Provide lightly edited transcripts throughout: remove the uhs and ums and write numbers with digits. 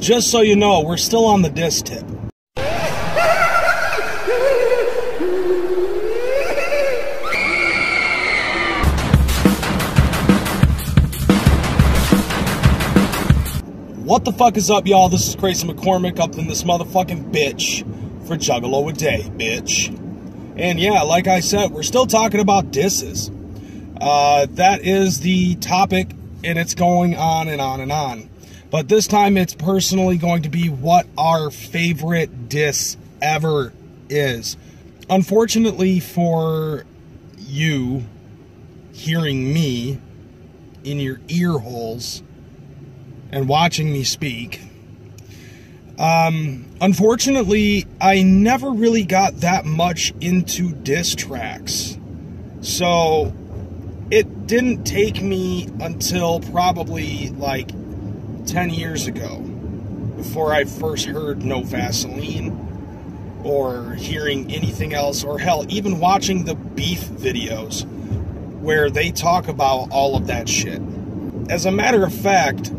Just so you know, we're still on the diss tip. What the fuck is up, y'all? This is Kreyz McKormik up in this motherfucking bitch for Juggalo a Day, bitch. And yeah, like I said, we're still talking about disses. That is the topic, and it's going on and on and on. But this time it's personally going to be what our favorite diss ever is. Unfortunately for you hearing me in your ear holes and watching me speak, unfortunately, I never really got that much into diss tracks. So it didn't take me until probably like 10 years ago before I first heard No Vaseline or hearing anything else, or hell, even watching the beef videos where they talk about all of that shit. As a matter of fact,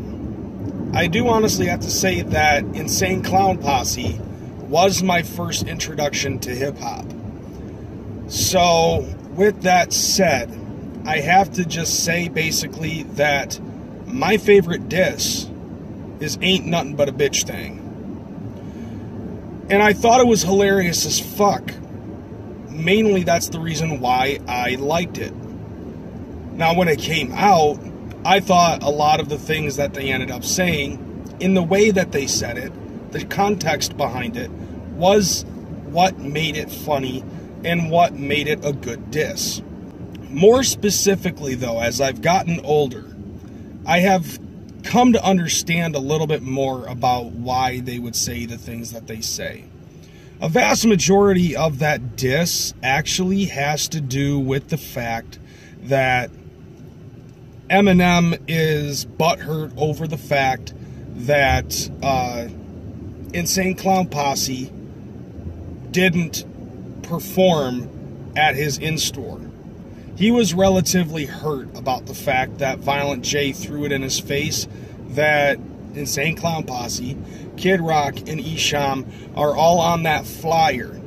I do honestly have to say that Insane Clown Posse was my first introduction to hip-hop. So, with that said, I have to just say basically that my favorite diss is Ain't Nuttin' But a Bitch Thang. And I thought it was hilarious as fuck. Mainly that's the reason why I liked it. Now, when it came out, I thought a lot of the things that they ended up saying, in the way that they said it, the context behind it, was what made it funny and what made it a good diss. More specifically, though, as I've gotten older, I have come to understand a little bit more about why they would say the things that they say. A vast majority of that diss actually has to do with the fact that Eminem is butthurt over the fact that Insane Clown Posse didn't perform at his in-store. He was relatively hurt about the fact that Violent J threw it in his face that Insane Clown Posse, Kid Rock, and Esham are all on that flyer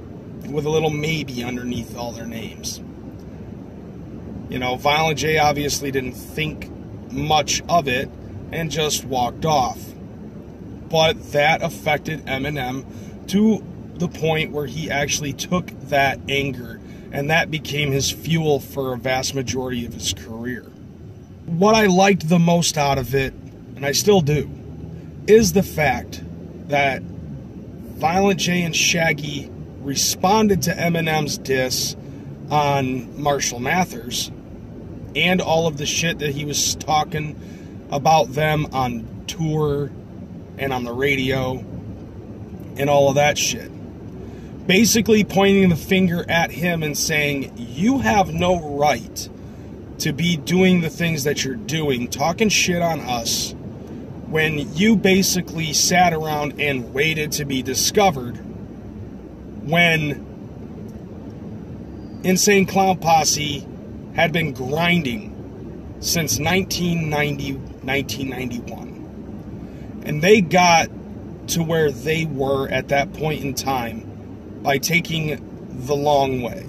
with a little maybe underneath all their names. You know, Violent J obviously didn't think much of it and just walked off. But that affected Eminem to the point where he actually took that anger, and that became his fuel for a vast majority of his career. What I liked the most out of it, and I still do, is the fact that Violent J and Shaggy responded to Eminem's diss on Marshall Mathers and all of the shit that he was talking about them on tour and on the radio and all of that shit. Basically pointing the finger at him and saying, you have no right to be doing the things that you're doing, talking shit on us, when you basically sat around and waited to be discovered when Insane Clown Posse had been grinding since 1991. And they got to where they were at that point in time by taking the long way,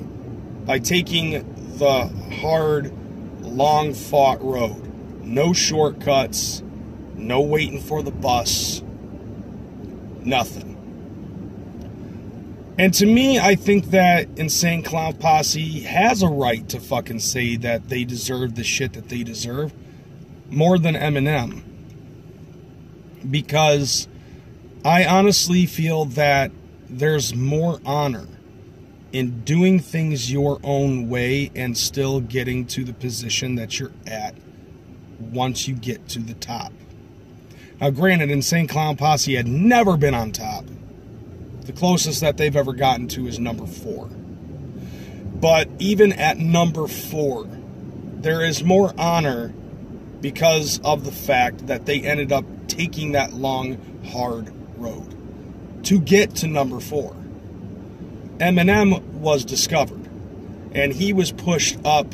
by taking the hard, long-fought road. No shortcuts, no waiting for the bus, nothing. And to me, I think that Insane Clown Posse has a right to fucking say that they deserve the shit that they deserve more than Eminem. Because I honestly feel that there's more honor in doing things your own way and still getting to the position that you're at once you get to the top. Now, granted, Insane Clown Posse had never been on top. The closest that they've ever gotten to is number 4. But even at number 4, there is more honor because of the fact that they ended up taking that long, hard road to get to number 4. Eminem was discovered, and he was pushed up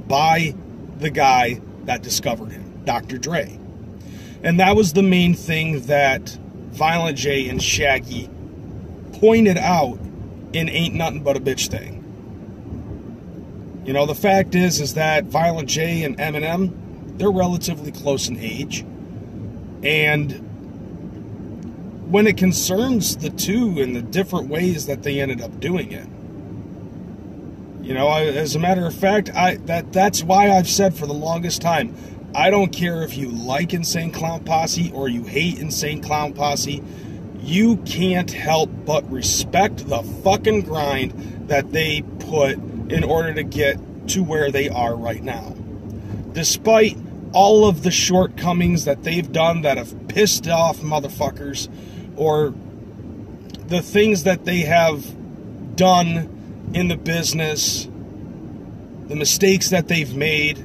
by the guy that discovered him, Dr. Dre. And that was the main thing that Violent J and Shaggy pointed out in Ain't Nothing But a Bitch Thing. You know, the fact is that Violent J and Eminem, they're relatively close in age. And when it concerns the two and the different ways that they ended up doing it, you know, as a matter of fact, that's why I've said for the longest time, I don't care if you like Insane Clown Posse or you hate Insane Clown Posse, you can't help but respect the fucking grind that they put in order to get to where they are right now. Despite all of the shortcomings that they've done that have pissed off motherfuckers, or the things that they have done in the business, the mistakes that they've made,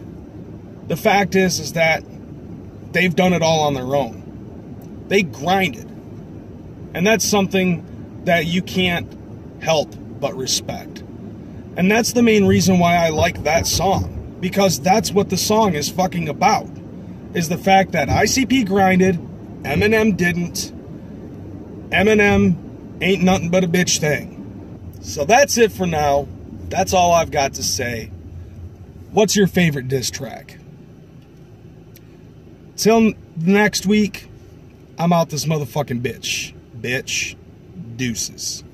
the fact is that they've done it all on their own. They grinded. And that's something that you can't help but respect. And that's the main reason why I like that song. Because that's what the song is fucking about. Is the fact that ICP grinded, Eminem didn't. Eminem ain't nothing but a bitch thing. So that's it for now. That's all I've got to say. What's your favorite diss track? Till next week, I'm out this motherfucking bitch. Bitch. Deuces.